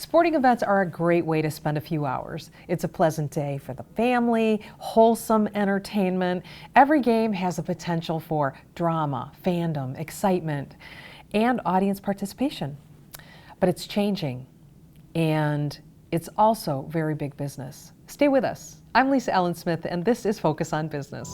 Sporting events are a great way to spend a few hours. It's a pleasant day for the family, wholesome entertainment. Every game has the potential for drama, fandom, excitement, and audience participation. But it's changing, and it's also very big business. Stay with us. I'm Lisa Ellen Smith, and this is Focus on Business.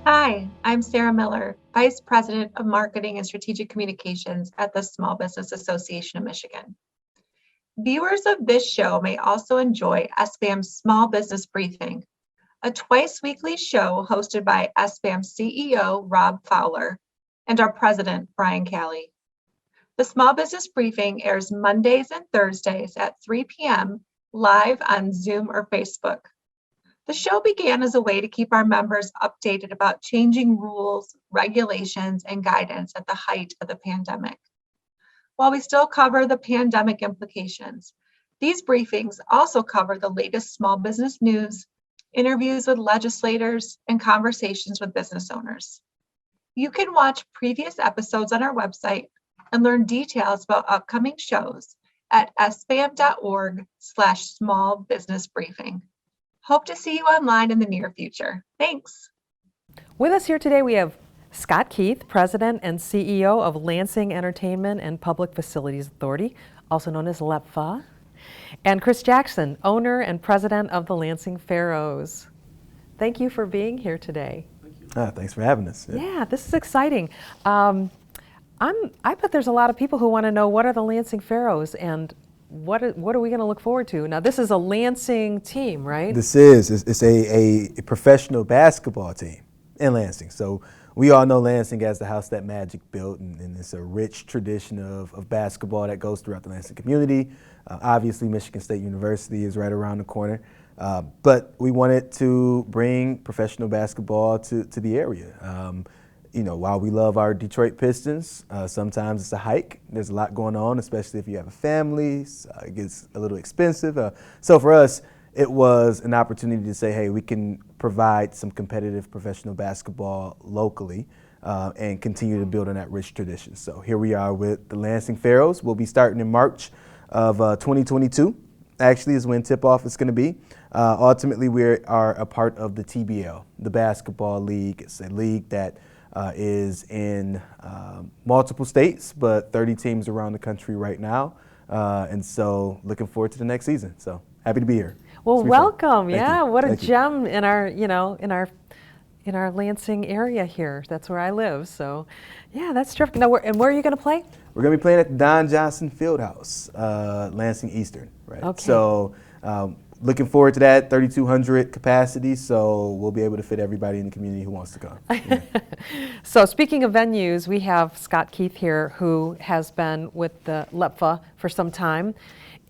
Hi, I'm Sarah Miller, Vice President of Marketing and Strategic Communications at the Small Business Association of Michigan. Viewers of this show may also enjoy SBAM's Small Business Briefing, a twice-weekly show hosted by SBAM CEO Rob Fowler and our President Brian Calley. The Small Business Briefing airs Mondays and Thursdays at 3 p.m. live on Zoom or Facebook. The show began as a way to keep our members updated about changing rules, regulations, and guidance at the height of the pandemic. While we still cover the pandemic implications, these briefings also cover the latest small business news, interviews with legislators, and conversations with business owners. You can watch previous episodes on our website and learn details about upcoming shows at sbam.org/smallbusinessbriefing. Hope to see you online in the near future. Thanks. With us here today, we have Scott Keith, President and CEO of Lansing Entertainment and Public Facilities Authority, also known as LEPFA, and Chris Jackson, owner and president of the Lansing Pharaohs. Thank you for being here today. Thanks for having us. Yeah, this is exciting. I bet there's a lot of people who want to know what are the Lansing Pharaohs and what are we going to look forward to? Now, this is a Lansing team, right? This is. It's a professional basketball team in Lansing. So we all know Lansing as the house that Magic built, and it's a rich tradition of basketball that goes throughout the Lansing community. Obviously, Michigan State University is right around the corner. But we wanted to bring professional basketball to the area. While we love our Detroit Pistons, sometimes it's a hike. There's a lot going on, especially if you have a family. It gets a little expensive. So for us, it was an opportunity to say, hey, we can provide some competitive professional basketball locally and continue to build on that rich tradition. So here we are with the Lansing Pharaohs. We'll be starting in March of 2022. Actually is when tip-off is going to be. Ultimately, we are a part of the TBL, the basketball league. It's a league that is in multiple states, but 30 teams around the country right now. And so looking forward to the next season. So happy to be here. Well, welcome. Yeah, what a Thank you. gem in our Lansing area here. That's where I live. So yeah, that's terrific. Now, where are you going to play? We're going to be playing at the Don Johnson Fieldhouse, Lansing Eastern, right? Okay. So looking forward to that, 3,200 capacity, so we'll be able to fit everybody in the community who wants to come. Yeah. So speaking of venues, we have Scott Keith here, who has been with the LEPFA for some time.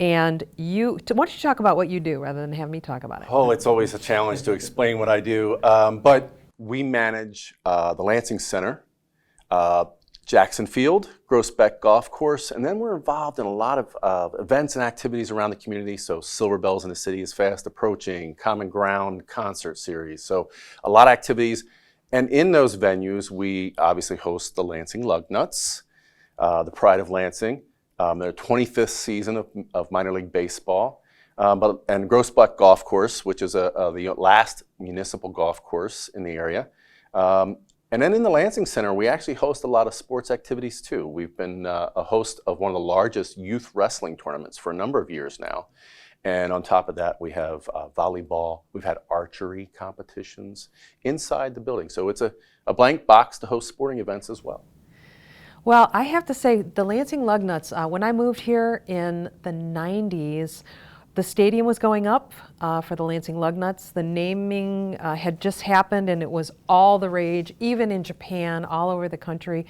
And why don't you talk about what you do rather than have me talk about it? Oh, it's always a challenge to explain what I do. But we manage the Lansing Center, Jackson Field, Groesbeck Golf Course, and then we're involved in a lot of events and activities around the community. So Silver Bells in the City is fast approaching, Common Ground concert series. So a lot of activities. And in those venues, we obviously host the Lansing Lug Nuts, the pride of Lansing, their 25th season of minor league baseball, and Groesbeck Golf Course, which is the last municipal golf course in the area. And then in the Lansing Center, we actually host a lot of sports activities too. We've been a host of one of the largest youth wrestling tournaments for a number of years now. And on top of that, we have volleyball. We've had archery competitions inside the building. So it's a blank box to host sporting events as well. Well, I have to say, the Lansing Lug Nuts, when I moved here in the 90s, the stadium was going up for the Lansing Lug Nuts. The naming had just happened, and it was all the rage, even in Japan, all over the country.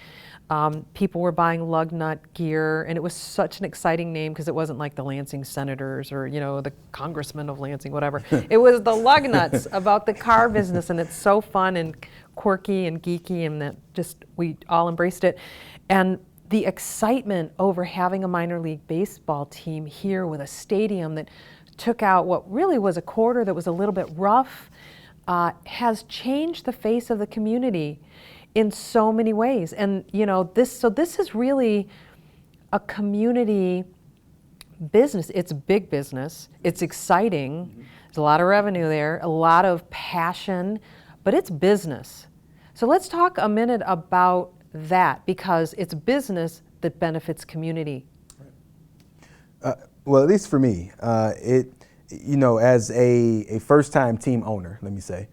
People were buying lug nut gear, and it was such an exciting name because it wasn't like the Lansing Senators or, the Congressman of Lansing, whatever. It was the Lug Nuts about the car business, and it's so fun and quirky and geeky, and that we all embraced it. And the excitement over having a minor league baseball team here with a stadium that took out what really was a quarter that was a little bit rough has changed the face of the community in so many ways. And this is really a community business. It's big business. It's exciting. There's a lot of revenue there, a lot of passion, but it's business. So let's talk a minute about that, because it's business that benefits community. Well, at least for me, as a first-time team owner, let me say,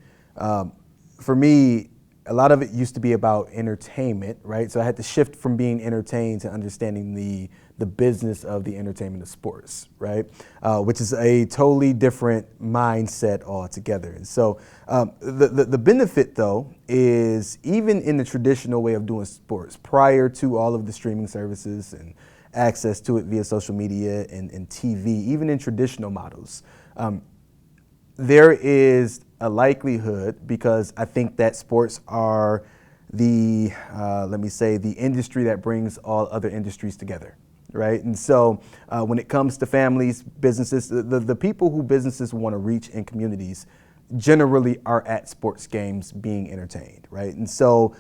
for me, a lot of it used to be about entertainment, right? So I had to shift from being entertained to understanding the business of the entertainment of sports, right? Which is a totally different mindset altogether. And so the benefit, though, is even in the traditional way of doing sports, prior to all of the streaming services and access to it via social media and TV, even in traditional models, there is a likelihood, because I think that sports are the industry that brings all other industries together, right? And so when it comes to families, businesses, the people who businesses want to reach in communities generally are at sports games being entertained, right? And so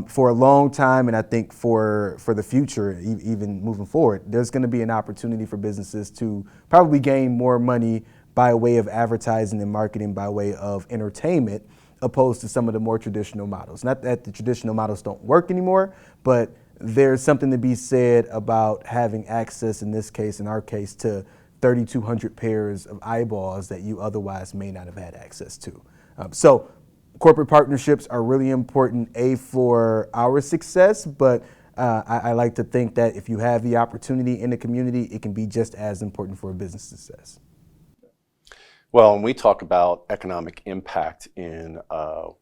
for a long time, and I think for the future, even moving forward, there's going to be an opportunity for businesses to probably gain more money by way of advertising and marketing by way of entertainment, opposed to some of the more traditional models. Not that the traditional models don't work anymore, but there's something to be said about having access, in our case, to 3,200 pairs of eyeballs that you otherwise may not have had access to. So corporate partnerships are really important, for our success, but I like to think that if you have the opportunity in the community, it can be just as important for a business success. Well, and we talk about economic impact in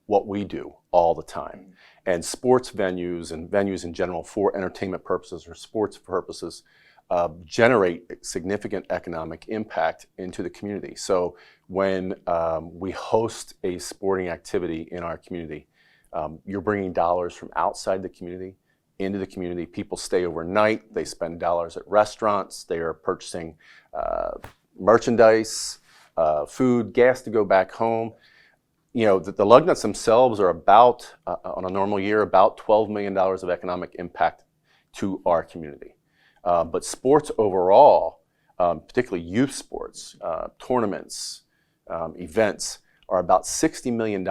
what we do all the time. And sports venues and venues in general for entertainment purposes or sports purposes generate significant economic impact into the community. So when we host a sporting activity in our community, you're bringing dollars from outside the community into the community. People stay overnight, they spend dollars at restaurants, they are purchasing merchandise, food, gas to go back home. The lug nuts themselves are about, on a normal year, about $12 million of economic impact to our community. But sports overall, particularly youth sports, tournaments, events, are about $60 million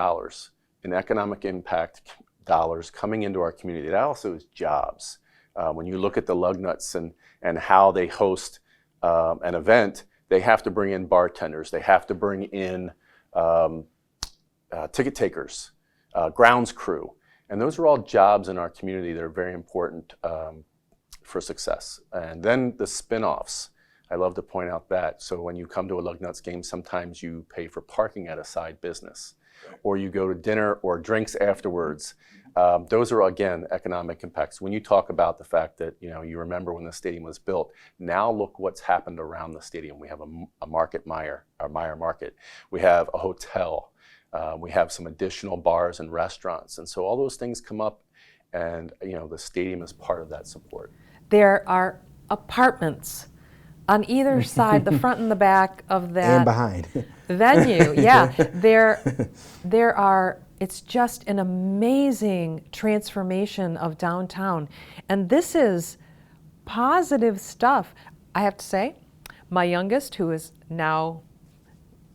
in economic impact dollars coming into our community. That also is jobs. When you look at the lug nuts and how they host an event, they have to bring in bartenders, they have to bring in ticket takers, grounds crew. And those are all jobs in our community that are very important for success. And then the spin-offs, I love to point out that. So when you come to a Lug Nuts game, sometimes you pay for parking at a side business, or you go to dinner or drinks afterwards. Those are, again, economic impacts. When you talk about the fact that, you remember when the stadium was built, now look what's happened around the stadium. We have a Market Meyer Market. We have a hotel. We have some additional bars and restaurants. And so all those things come up, and, the stadium is part of that support. There are apartments on either side, the front and the back of that and behind venue. Yeah, there are. It's just an amazing transformation of downtown, and this is positive stuff. I have to say, my youngest, who now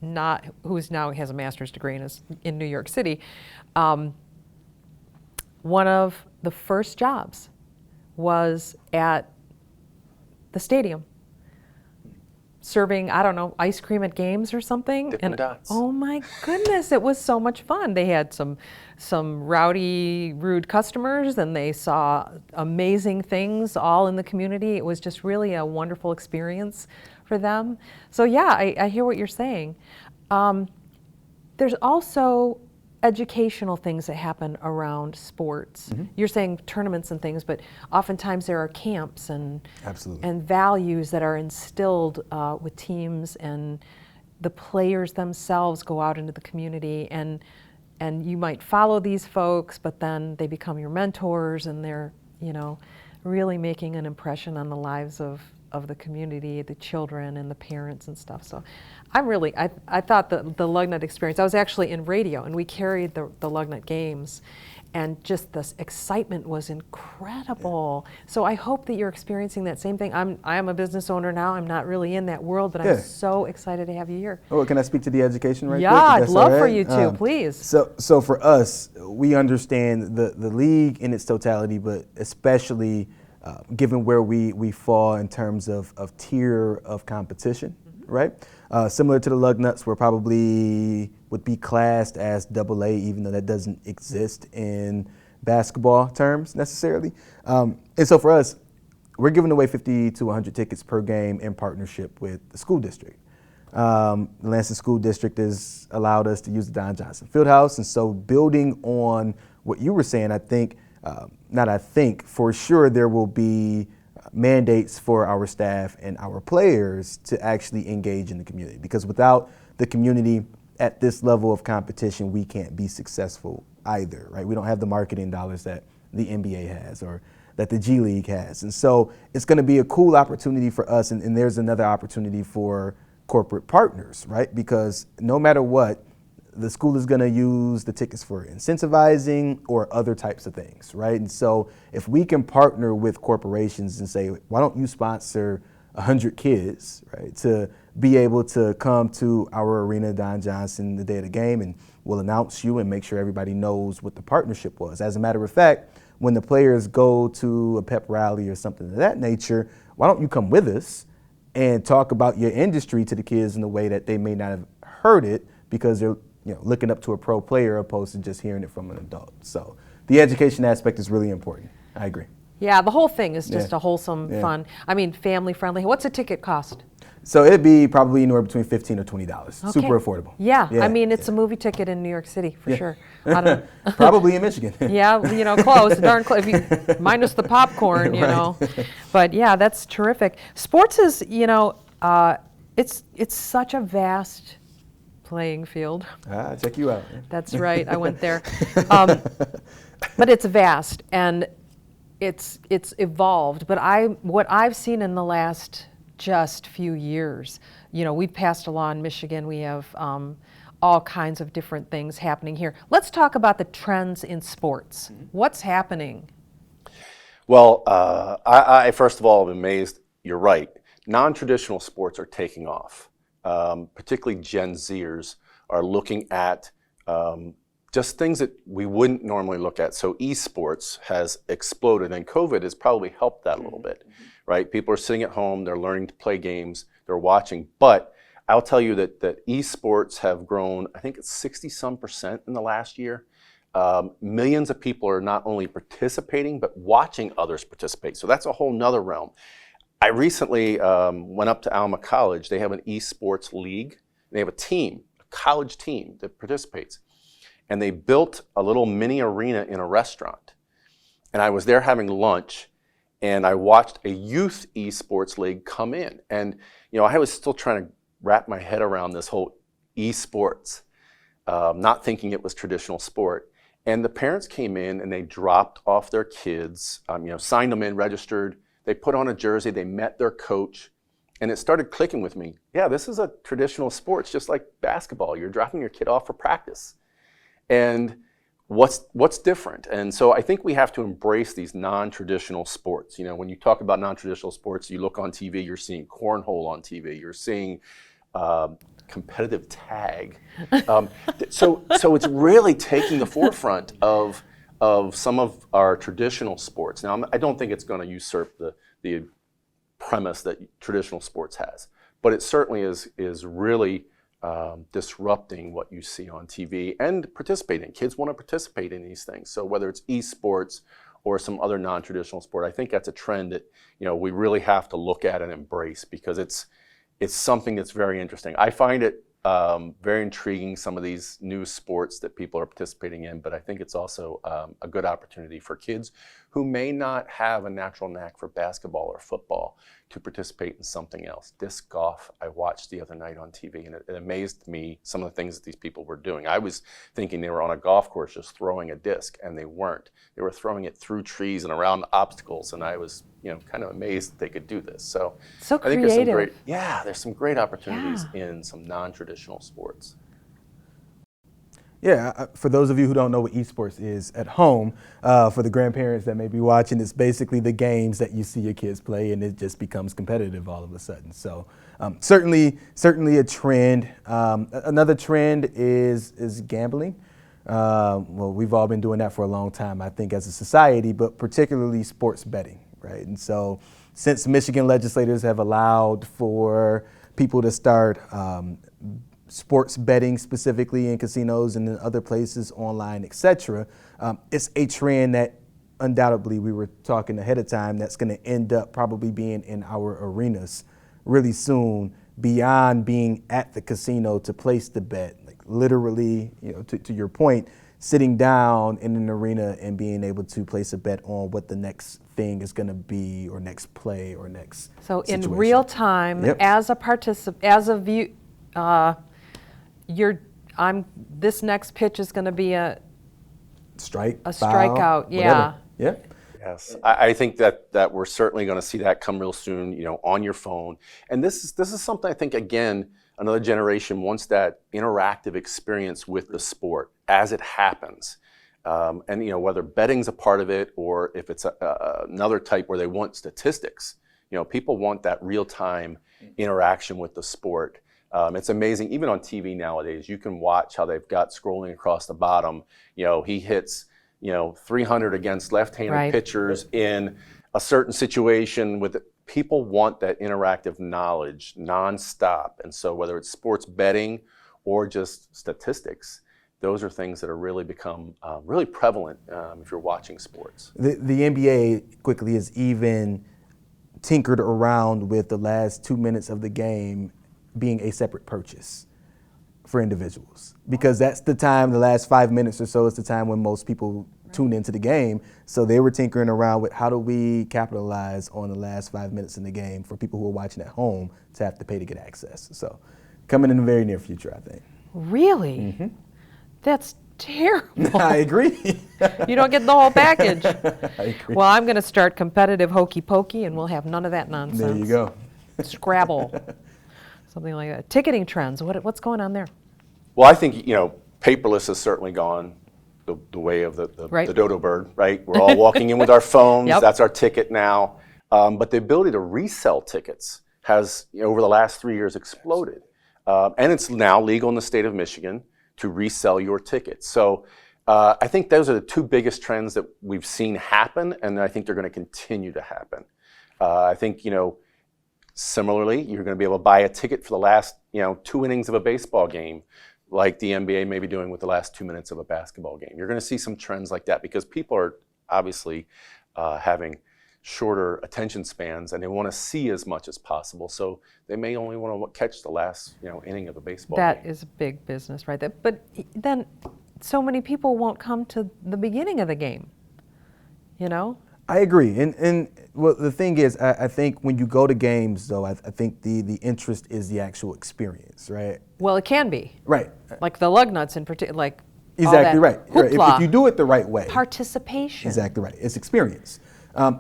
has a master's degree in New York City, one of the first jobs was at the stadium, serving, ice cream at games or something. Dippin' Dots. Oh my goodness, it was so much fun. They had some rowdy, rude customers, and they saw amazing things all in the community. It was just really a wonderful experience for them. So yeah, I hear what you're saying. There's also educational things that happen around sports. Mm-hmm. You're saying tournaments and things, but oftentimes there are camps and Absolutely. and values that are instilled with teams, and the players themselves go out into the community, and you might follow these folks, but then they become your mentors, and they're really making an impression on the lives of the community, the children and the parents and stuff. So I thought the Lug Nut experience, I was actually in radio and we carried the Lug Nut games, and just the excitement was incredible. So I hope that you're experiencing that same thing. I am a business owner now. I'm not really in that world, but I'm so excited to have you here. Oh, can I speak to the education right quick? Yeah, I'd That's love all for right? you to, please. So for us, we understand the league in its totality, but especially given where we fall in terms of tier of competition, right? Similar to the Lug Nuts, we're probably would be classed as AA, even though that doesn't exist in basketball terms necessarily. And so for us, we're giving away 50 to 100 tickets per game in partnership with the school district. The Lansing School District has allowed us to use the Don Johnson Fieldhouse, and so building on what you were saying, for sure there will be mandates for our staff and our players to actually engage in the community, because without the community at this level of competition, we can't be successful either, right? We don't have the marketing dollars that the NBA has or that the G League has. And so it's going to be a cool opportunity for us, and there's another opportunity for corporate partners, right? Because no matter what, the school is going to use the tickets for incentivizing or other types of things, right? And so if we can partner with corporations and say, why don't you sponsor 100 kids, right, to be able to come to our arena, Don Johnson, the day of the game, and we'll announce you and make sure everybody knows what the partnership was. As a matter of fact, when the players go to a pep rally or something of that nature, why don't you come with us and talk about your industry to the kids in a way that they may not have heard it because they're looking up to a pro player opposed to just hearing it from an adult. So the education aspect is really important. I agree. Yeah, the whole thing is just a wholesome, fun. I mean, family friendly. What's a ticket cost? So it'd be probably anywhere between $15 or $20. Okay. Super affordable. Yeah, I mean, it's a movie ticket in New York City for sure. I don't know. Probably in Michigan. Yeah, close, darn close. Minus the popcorn, know. But yeah, that's terrific. Sports is, it's such a vast playing field. Check you out. That's right. I went there. But it's vast and it's evolved. But what I've seen in the last just few years, we've passed a law in Michigan. We have all kinds of different things happening here. Let's talk about the trends in sports. What's happening? Well, I first of all am amazed. You're right. Non-traditional sports are taking off. Particularly Gen Zers are looking at just things that we wouldn't normally look at. So esports has exploded, and COVID has probably helped that a little bit, right? People are sitting at home, they're learning to play games, they're watching. But I'll tell you that esports have grown, I think it's 60-some% in the last year. Millions of people are not only participating, but watching others participate. So that's a whole nother realm. I recently went up to Alma College. They have an esports league. They have a team, a college team that participates. And they built a little mini arena in a restaurant. And I was there having lunch, and I watched a youth esports league come in. And I was still trying to wrap my head around this whole esports, not thinking it was traditional sport. And the parents came in and they dropped off their kids, signed them in, registered. They put on a jersey, they met their coach, and it started clicking with me. Yeah, this is a traditional sport, it's just like basketball. You're dropping your kid off for practice. And what's different? And so I think we have to embrace these non-traditional sports. When you talk about non-traditional sports, you look on TV, you're seeing cornhole on TV, you're seeing competitive tag. So it's really taking the forefront of some of our traditional sports. Now, I don't think it's going to usurp the premise that traditional sports has, but it certainly is really disrupting what you see on TV and participating. Kids want to participate in these things. So whether it's esports or some other non-traditional sport, I think that's a trend that we really have to look at and embrace, because it's something that's very interesting. I find it very intriguing, some of these new sports that people are participating in, but I think it's also a good opportunity for kids who may not have a natural knack for basketball or football to participate in something else. Disc golf, I watched the other night on TV, and it amazed me some of the things that these people were doing. I was thinking they were on a golf course just throwing a disc, and they weren't. They were throwing it through trees and around obstacles, and I was, kind of amazed that they could do this. So I think creative. there's some great opportunities in some non-traditional sports. Yeah, for those of you who don't know what esports is at home, for the grandparents that may be watching, it's basically the games that you see your kids play, and it just becomes competitive all of a sudden. So certainly a trend. Another trend is gambling. Well, we've all been doing that for a long time, I think, as a society, but particularly sports betting, right? And so since Michigan legislators have allowed for people to start sports betting specifically in casinos and in other places online, etc. It's a trend that undoubtedly, we were talking ahead of time, that's going to end up probably being in our arenas really soon, beyond being at the casino to place the bet. Like literally, to your point, sitting down in an arena and being able to place a bet on what the next thing is going to be, or next play, or next So situation. in real time, Yep. as a participant, as a view, this next pitch is going to be a Strike, foul, strikeout. whatever. Yeah. Yep. Yes, I think that we're certainly going to see that come real soon, on your phone. And this is something I think, again, another generation wants that interactive experience with the sport as it happens. And whether betting's a part of it, or if it's another type where they want statistics, people want that real-time interaction with the sport. It's amazing, even on TV nowadays, you can watch how they've got scrolling across the bottom. He hits 300 against left-handed Right. pitchers in a certain situation. People want that interactive knowledge nonstop. And so whether it's sports betting or just statistics, those are things that are really become really prevalent if you're watching sports. The NBA quickly has even tinkered around with the last 2 minutes of the game being a separate purchase for individuals, because that's the time, the last 5 minutes or so is the time when most people tune into the game. So they were tinkering around with, how do we capitalize on the last 5 minutes in the game for people who are watching at home to have to pay to get access. So coming in the very near future, I think. Really? Mm-hmm. That's terrible. I agree. You don't get the whole package. I agree. Well, I'm going to start competitive hokey pokey, and we'll have none of that nonsense. There you go. Scrabble, something like that. Ticketing trends. What's going on there? Well, I think, paperless has certainly gone the way of the Right. dodo bird, right? We're all walking in with our phones. Yep. That's our ticket now. But the ability to resell tickets has, over the last 3 years, exploded. And it's now legal in the state of Michigan to resell your tickets. So I think those are the two biggest trends that we've seen happen, and I think they're going to continue to happen. I think, similarly, you're going to be able to buy a ticket for the last, 2 innings of a baseball game, like the NBA may be doing with the last 2 minutes of a basketball game. You're going to see some trends like that because people are obviously having shorter attention spans, and they want to see as much as possible. So they may only want to catch the last, inning of a baseball That game. is a big business right there. But then so many people won't come to the beginning of the game, I agree. And well, the thing is, I think when you go to games, though, I think the interest is the actual experience, right? Well, it can be. Right. Like the lug nuts in particular, like all Exactly that right. Right. hoopla, If you do it the right way. participation. Exactly right. It's experience.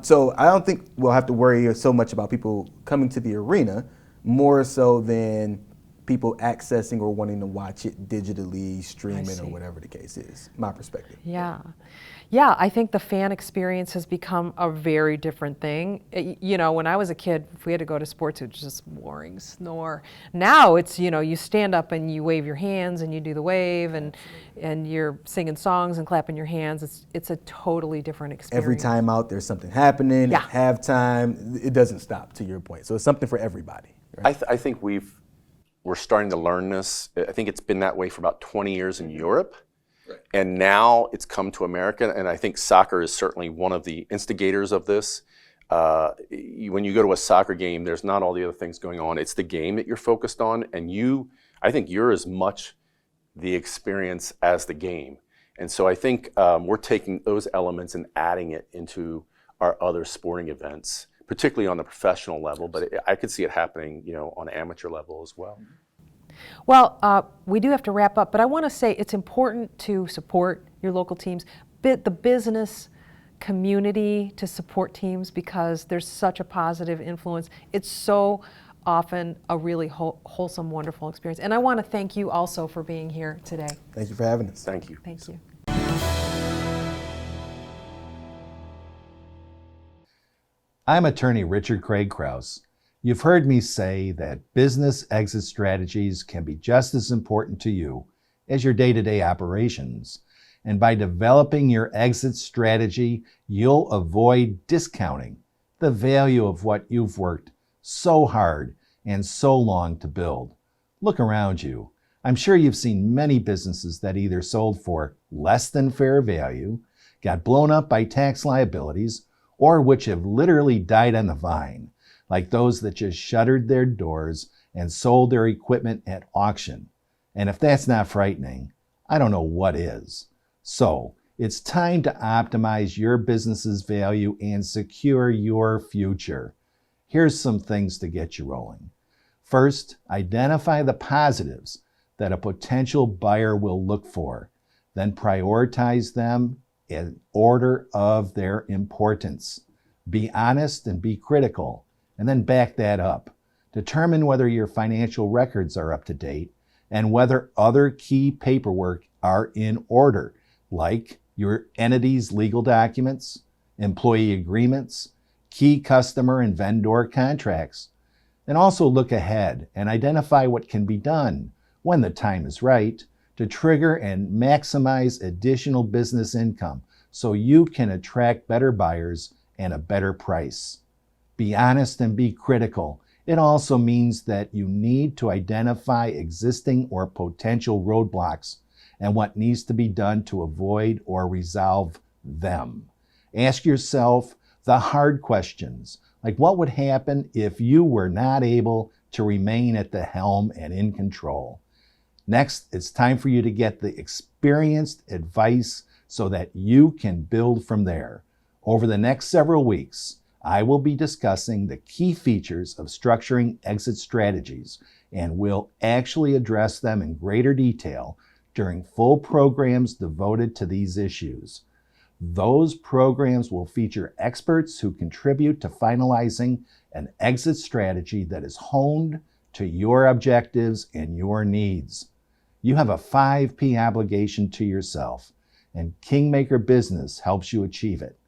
So I don't think we'll have to worry so much about people coming to the arena, more so than people accessing or wanting to watch it digitally, streaming, or see. whatever the case is. My perspective. Yeah. Yeah, I think the fan experience has become a very different thing. When I was a kid, if we had to go to sports, it was just boring, snore. Now it's, you stand up and you wave your hands and you do the wave and you're singing songs and clapping your hands. It's a totally different experience. Every time out, there's something happening. Yeah. At halftime, it doesn't stop, to your point. So it's something for everybody. Right? I think we're starting to learn this. I think it's been that way for about 20 years in Europe. Right. And now it's come to America, and I think soccer is certainly one of the instigators of this. When you go to a soccer game, there's not all the other things going on. It's the game that you're focused on, and I think you're as much the experience as the game. And so I think we're taking those elements and adding it into our other sporting events, particularly on the professional level, but I could see it happening, on amateur level as well. Well, we do have to wrap up, but I want to say it's important to support your local teams, the business community to support teams, because there's such a positive influence. It's so often a really wholesome, wonderful experience. And I want to thank you also for being here today. Thank you for having us. Thank you. Thank you. I'm attorney Richard Craig Krause. You've heard me say that business exit strategies can be just as important to you as your day-to-day operations. And by developing your exit strategy, you'll avoid discounting the value of what you've worked so hard and so long to build. Look around you. I'm sure you've seen many businesses that either sold for less than fair value, got blown up by tax liabilities, or which have literally died on the vine, like those that just shuttered their doors and sold their equipment at auction. And if that's not frightening, I don't know what is. So it's time to optimize your business's value and secure your future. Here's some things to get you rolling. First, identify the positives that a potential buyer will look for. Then prioritize them in order of their importance. Be honest and be critical, and then back that up. Determine whether your financial records are up to date and whether other key paperwork are in order, like your entity's legal documents, employee agreements, key customer and vendor contracts. And also look ahead and identify what can be done when the time is right to trigger and maximize additional business income so you can attract better buyers and a better price. Be honest and be critical. It also means that you need to identify existing or potential roadblocks and what needs to be done to avoid or resolve them. Ask yourself the hard questions, like what would happen if you were not able to remain at the helm and in control. Next, it's time for you to get the experienced advice so that you can build from there. Over the next several weeks, I will be discussing the key features of structuring exit strategies and will actually address them in greater detail during full programs devoted to these issues. Those programs will feature experts who contribute to finalizing an exit strategy that is honed to your objectives and your needs. You have a 5P obligation to yourself, and Kingmaker Business helps you achieve it.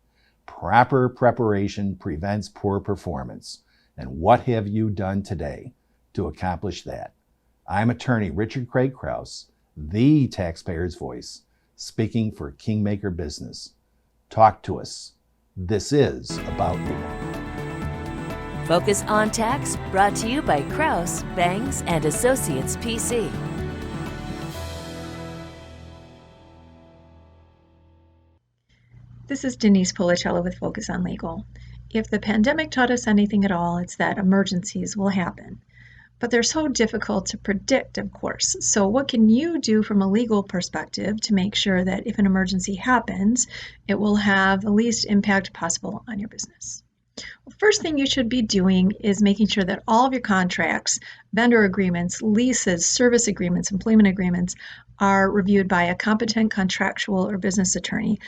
Proper preparation prevents poor performance. And what have you done today to accomplish that? I'm attorney Richard Craig Krause, the taxpayer's voice, speaking for Kingmaker Business. Talk to us. This is about you. Focus on Tax, brought to you by Krause, Bangs, and Associates PC. This is Denise Policello with Focus on Legal. If the pandemic taught us anything at all, it's that emergencies will happen. But they're so difficult to predict, of course. So what can you do from a legal perspective to make sure that if an emergency happens, it will have the least impact possible on your business? Well, first thing you should be doing is making sure that all of your contracts, vendor agreements, leases, service agreements, employment agreements are reviewed by a competent contractual or business attorney,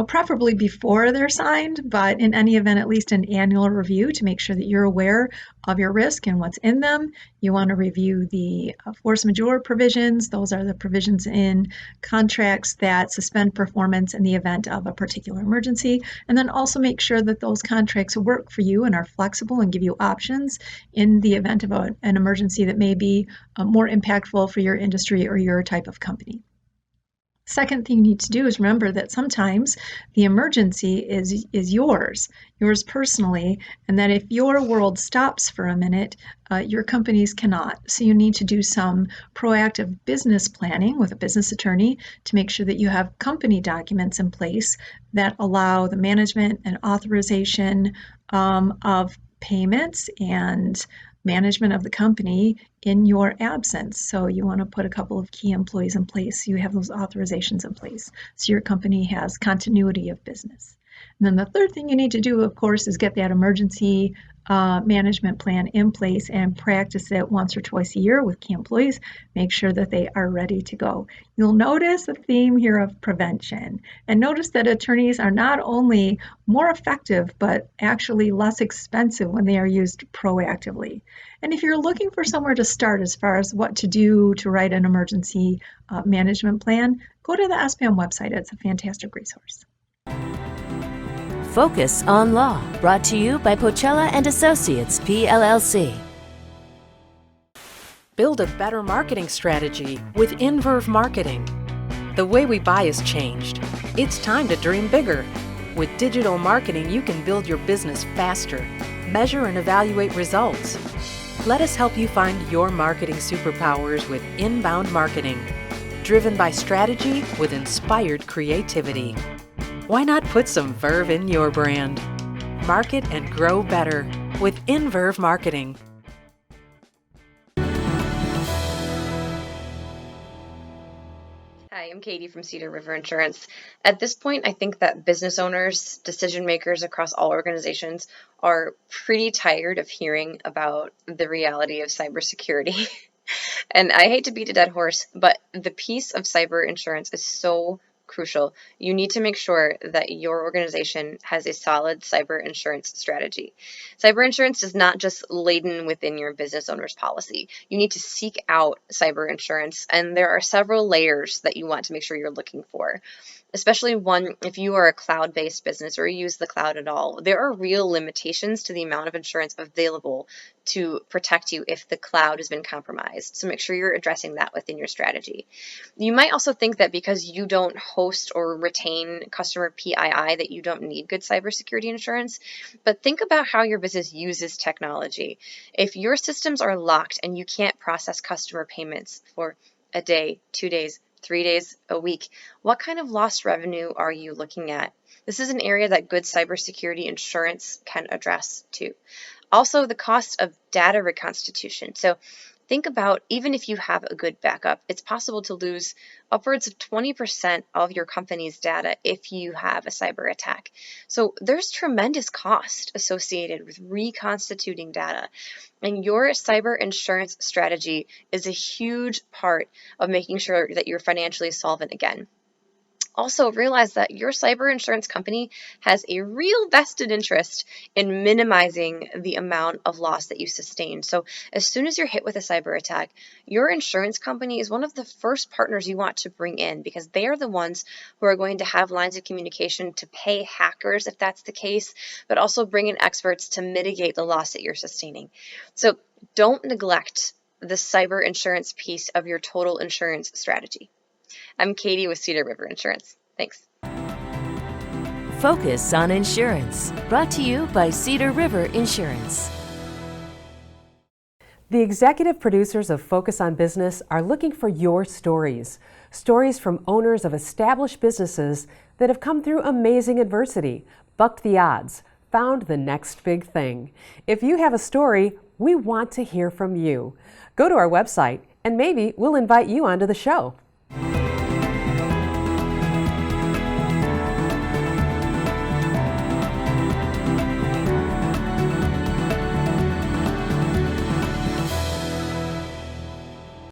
preferably before they're signed, but in any event, at least an annual review to make sure that you're aware of your risk and what's in them. You want to review the force majeure provisions. Those are the provisions in contracts that suspend performance in the event of a particular emergency. And then also make sure that those contracts work for you and are flexible and give you options in the event of an emergency that may be more impactful for your industry or your type of company. Second thing you need to do is remember that sometimes the emergency is yours personally, and that if your world stops for a minute, your companies cannot. So you need to do some proactive business planning with a business attorney to make sure that you have company documents in place that allow the management and authorization of payments and management of the company in your absence. So you want to put a couple of key employees in place. You have those authorizations in place. So your company has continuity of business. And then the third thing you need to do, of course, is get that emergency management plan in place and practice it once or twice a year with key employees. Make sure that they are ready to go. You'll notice a theme here of prevention. And notice that attorneys are not only more effective, but actually less expensive when they are used proactively. And if you're looking for somewhere to start as far as what to do to write an emergency management plan, go to the SPAM website. It's a fantastic resource. Focus on Law, brought to you by Pochella and Associates, PLLC. Build a better marketing strategy with Inverve Marketing. The way we buy has changed. It's time to dream bigger. With digital marketing, you can build your business faster, measure and evaluate results. Let us help you find your marketing superpowers with Inbound Marketing, driven by strategy with inspired creativity. Why not put some verve in your brand? Market and grow better with Inverve Marketing. Hi, I'm Katie from Cedar River Insurance. At this point, I think that business owners, decision makers across all organizations are pretty tired of hearing about the reality of cybersecurity. And I hate to beat a dead horse, but the piece of cyber insurance is so crucial. You need to make sure that your organization has a solid cyber insurance strategy. Cyber insurance is not just laden within your business owner's policy. You need to seek out cyber insurance, and there are several layers that you want to make sure you're looking for. Especially one, if you are a cloud-based business or you use the cloud at all, there are real limitations to the amount of insurance available to protect you if the cloud has been compromised. So make sure you're addressing that within your strategy. You might also think that because you don't host or retain customer PII that you don't need good cybersecurity insurance, but think about how your business uses technology. If your systems are locked and you can't process customer payments for a day, 2 days, 3 days, a week, what kind of lost revenue are you looking at? This is an area that good cybersecurity insurance can address too. Also, the cost of data reconstitution. So think about, even if you have a good backup, it's possible to lose upwards of 20% of your company's data if you have a cyber attack. So there's tremendous cost associated with reconstituting data. And your cyber insurance strategy is a huge part of making sure that you're financially solvent again. Also, realize that your cyber insurance company has a real vested interest in minimizing the amount of loss that you sustain. So as soon as you're hit with a cyber attack, your insurance company is one of the first partners you want to bring in, because they are the ones who are going to have lines of communication to pay hackers if that's the case, but also bring in experts to mitigate the loss that you're sustaining. So don't neglect the cyber insurance piece of your total insurance strategy. I'm Katie with Cedar River Insurance. Thanks. Focus on Insurance, brought to you by Cedar River Insurance. The executive producers of Focus on Business are looking for your stories. Stories from owners of established businesses that have come through amazing adversity, bucked the odds, found the next big thing. If you have a story, we want to hear from you. Go to our website and maybe we'll invite you onto the show.